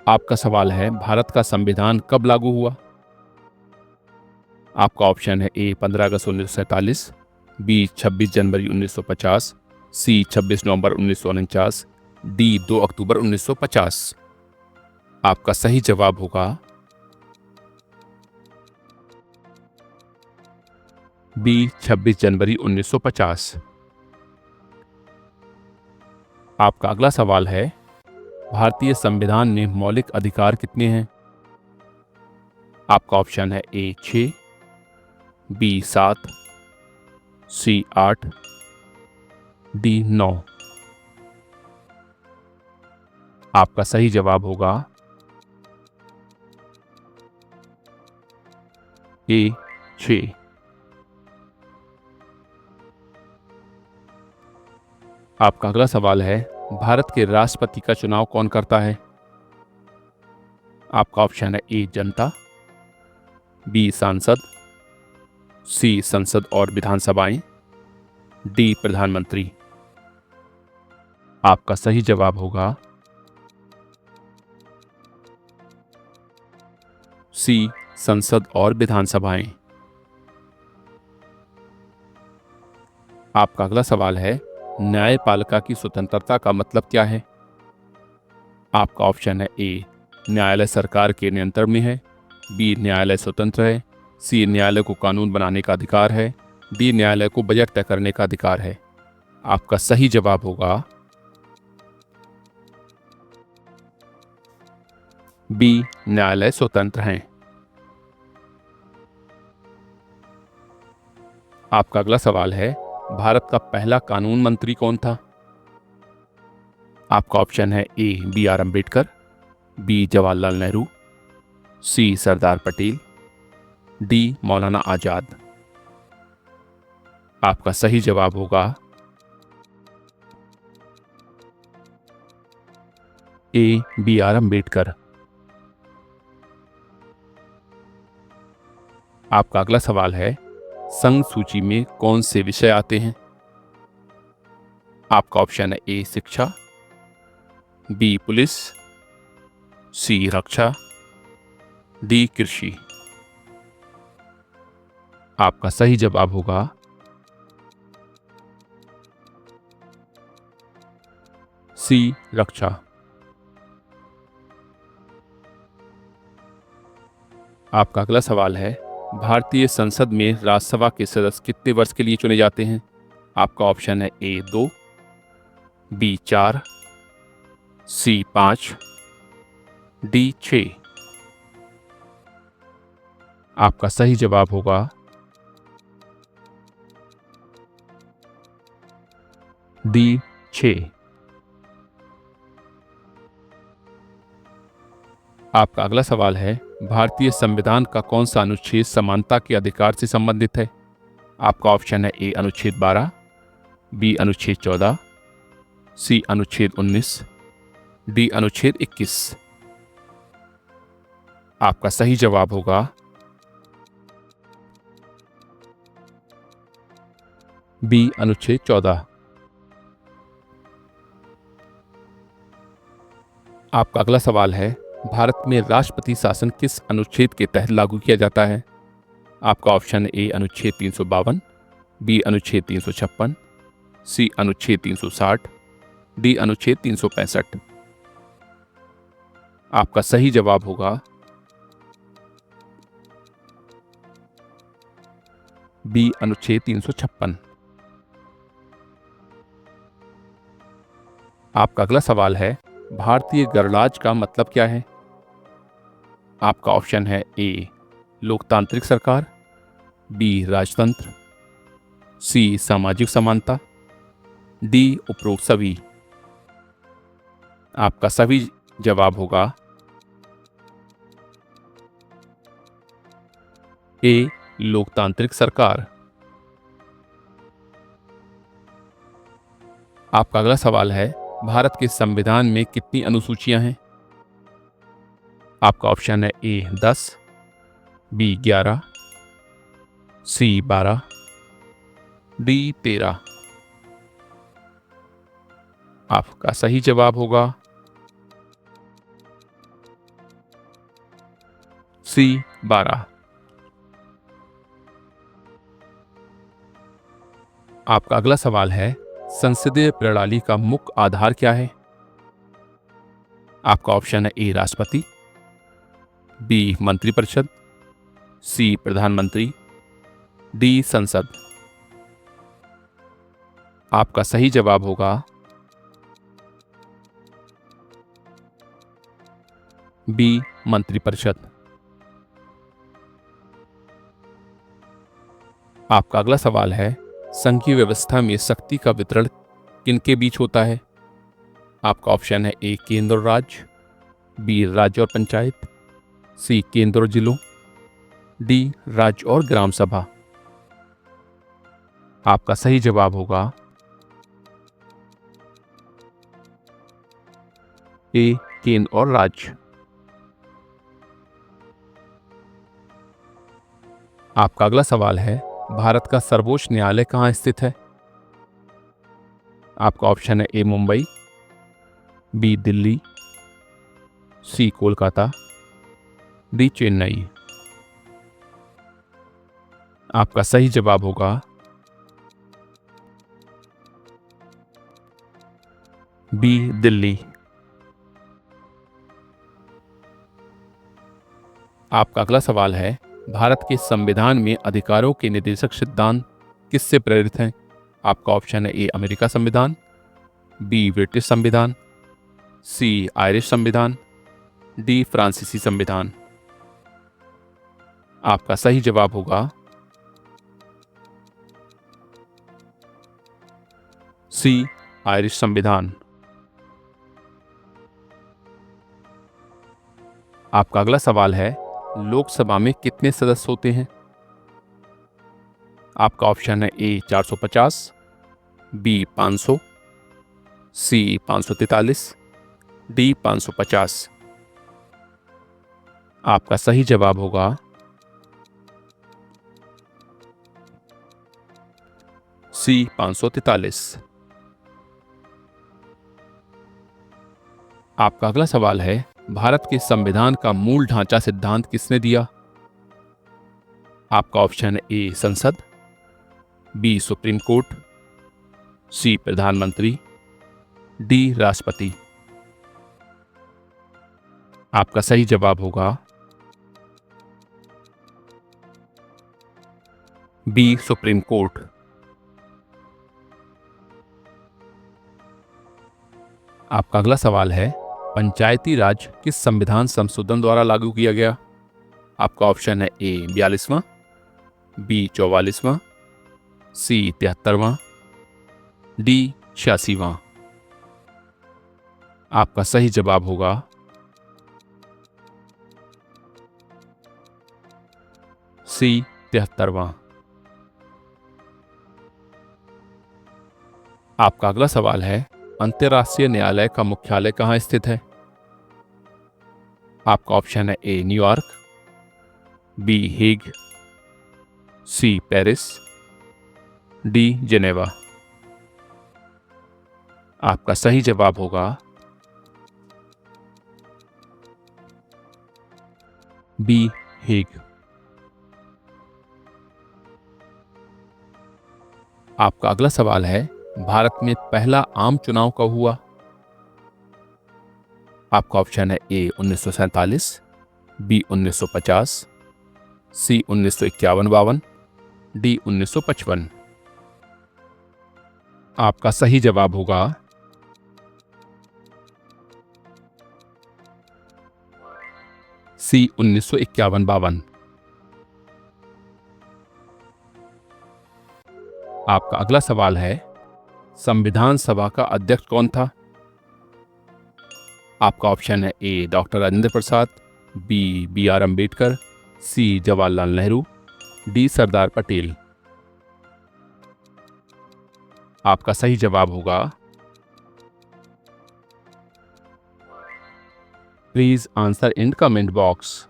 आपका सवाल है, भारत का संविधान कब लागू हुआ? आपका ऑप्शन है ए 15 अगस्त 1947, बी 26 जनवरी 1950, सी 26 नवंबर 1949, डी 2 अक्टूबर 1950। आपका सही जवाब होगा बी 26 जनवरी 1950। आपका अगला सवाल है, भारतीय संविधान में मौलिक अधिकार कितने हैं? आपका ऑप्शन है ए 6, बी 7, सी 8, डी 9। आपका सही जवाब होगा ए 6। आपका अगला सवाल है, भारत के राष्ट्रपति का चुनाव कौन करता है? आपका ऑप्शन है ए जनता, बी सांसद, सी संसद और विधानसभाएं, डी प्रधानमंत्री। आपका सही जवाब होगा सी संसद और विधानसभाएं। आपका अगला सवाल है, न्यायपालिका की स्वतंत्रता का मतलब क्या है? आपका ऑप्शन है ए न्यायालय सरकार के नियंत्रण में है, बी न्यायालय स्वतंत्र है, सी न्यायालय को कानून बनाने का अधिकार है, डी न्यायालय को बजट तय करने का अधिकार है। आपका सही जवाब होगा बी न्यायालय स्वतंत्र हैं। आपका अगला सवाल है, भारत का पहला कानून मंत्री कौन था? आपका ऑप्शन है A B R Ambedkar, B Jawaharlal Nehru, C Sardar Patel, D Maulana Azad. आपका सही जवाब होगा ए बी आर अम्बेडकर। आपका अगला सवाल है, संघ सूची में कौन से विषय आते हैं? आपका ऑप्शन है ए शिक्षा, बी पुलिस, सी रक्षा, डी कृषि। आपका सही जवाब होगा सी रक्षा। आपका अगला सवाल है, भारतीय संसद में राज्यसभा के सदस्य कितने वर्ष के लिए चुने जाते हैं? आपका ऑप्शन है ए 2, बी 4, सी 5, डी 6। आपका सही जवाब होगा डी 6। आपका अगला सवाल है, भारतीय संविधान का कौन सा अनुच्छेद समानता के अधिकार से संबंधित है? आपका ऑप्शन है ए अनुच्छेद 12, बी अनुच्छेद 14, सी अनुच्छेद 19, डी अनुच्छेद 21। आपका सही जवाब होगा बी अनुच्छेद 14। आपका अगला सवाल है, भारत में राष्ट्रपति शासन किस अनुच्छेद के तहत लागू किया जाता है? आपका ऑप्शन है ए अनुच्छेद 352, बी अनुच्छेद 356, सी अनुच्छेद 360, डी अनुच्छेद 365। आपका सही जवाब होगा बी अनुच्छेद 356। आपका अगला सवाल है, भारतीय गणराज्य का मतलब क्या है? आपका ऑप्शन है ए लोकतांत्रिक सरकार, बी राजतंत्र, सी सामाजिक समानता, डी उपरोक्त सभी। आपका सभी जवाब होगा ए लोकतांत्रिक सरकार। आपका अगला सवाल है, भारत के संविधान में कितनी अनुसूचियां हैं? आपका ऑप्शन है ए 10, बी 11, सी 12, डी 13। आपका सही जवाब होगा सी 12। आपका अगला सवाल है, संसदीय प्रणाली का मुख्य आधार क्या है? आपका ऑप्शन है ए राष्ट्रपति, बी मंत्रिपरिषद, सी प्रधानमंत्री, डी संसद। आपका सही जवाब होगा बी मंत्रिपरिषद। आपका अगला सवाल है, संघीय व्यवस्था में शक्ति का वितरण किनके बीच होता है? आपका ऑप्शन है ए केंद्र और राज्य, बी राज्य और पंचायत, सी केंद्र और जिलों, डी राज्य और ग्राम सभा। आपका सही जवाब होगा ए केंद्र और राज्य। आपका अगला सवाल है, भारत का सर्वोच्च न्यायालय कहाँ स्थित है? आपका ऑप्शन है ए मुंबई, बी दिल्ली, सी कोलकाता, डी चेन्नई। आपका सही जवाब होगा बी दिल्ली। आपका अगला सवाल है, भारत के संविधान में अधिकारों के निर्देशक सिद्धांत किससे प्रेरित हैं? आपका ऑप्शन है ए अमेरिका संविधान, बी ब्रिटिश संविधान, सी आयरिश संविधान, डी फ्रांसीसी संविधान। आपका सही जवाब होगा सी आयरिश संविधान। आपका अगला सवाल है, लोकसभा में कितने सदस्य होते हैं? आपका ऑप्शन है ए 450, बी 500, सी 543, डी 550। आपका सही जवाब होगा सी 543। आपका अगला सवाल है, भारत के संविधान का मूल ढांचा सिद्धांत किसने दिया? आपका ऑप्शन है ए संसद, बी सुप्रीम कोर्ट, सी प्रधानमंत्री, डी राष्ट्रपति। आपका सही जवाब होगा बी सुप्रीम कोर्ट। आपका अगला सवाल है, पंचायती राज किस संविधान संशोधन द्वारा लागू किया गया? आपका ऑप्शन है ए 42वां, बी 44वां, सी 73वां, डी 86वां। आपका सही जवाब होगा सी 73वां। आपका अगला सवाल है, अंतर्राष्ट्रीय न्यायालय का मुख्यालय कहाँ स्थित है? आपका ऑप्शन है A New York, B Hague, C Paris, D Geneva. आपका सही जवाब होगा बी हेग। आपका अगला सवाल है, भारत में पहला आम चुनाव कब हुआ? आपका ऑप्शन है ए 1947, बी 1950, सी 1951-52, डी 1955। आपका सही जवाब होगा सी 1951-52। आपका अगला सवाल है, संविधान सभा का अध्यक्ष कौन था? आपका ऑप्शन है A doctor Rajendra Prasad, B B R Ambedkar, C Jawaharlal Nehru, D Sardar Patel. आपका सही जवाब होगा please answer in comment box.